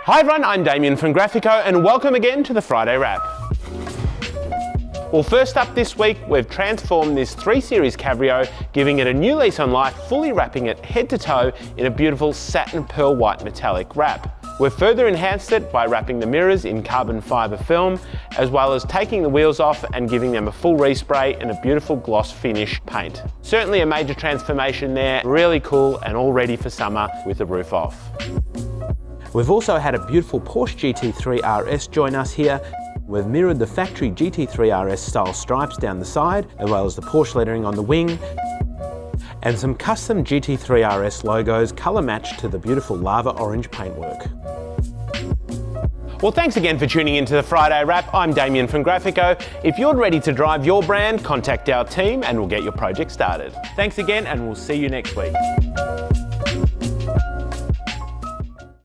Hi everyone, I'm Damien from Graphico and welcome again to the Friday Wrap. Well, first up this week, we've transformed this 3 Series Cabrio, giving it a new lease on life, fully wrapping it head to toe in a beautiful satin pearl white metallic wrap. We've further enhanced it by wrapping the mirrors in carbon fibre film, as well as taking the wheels off and giving them a full respray and a beautiful gloss finish paint. Certainly a major transformation there, really cool and all ready for summer with the roof off. We've also had a beautiful Porsche GT3 RS join us here. We've mirrored the factory GT3 RS style stripes down the side, as well as the Porsche lettering on the wing, and some custom GT3 RS logos colour matched to the beautiful lava orange paintwork. Well, thanks again for tuning into the Friday Wrap. I'm Damien from Graphico. If you're ready to drive your brand, contact our team and we'll get your project started. Thanks again and we'll see you next week.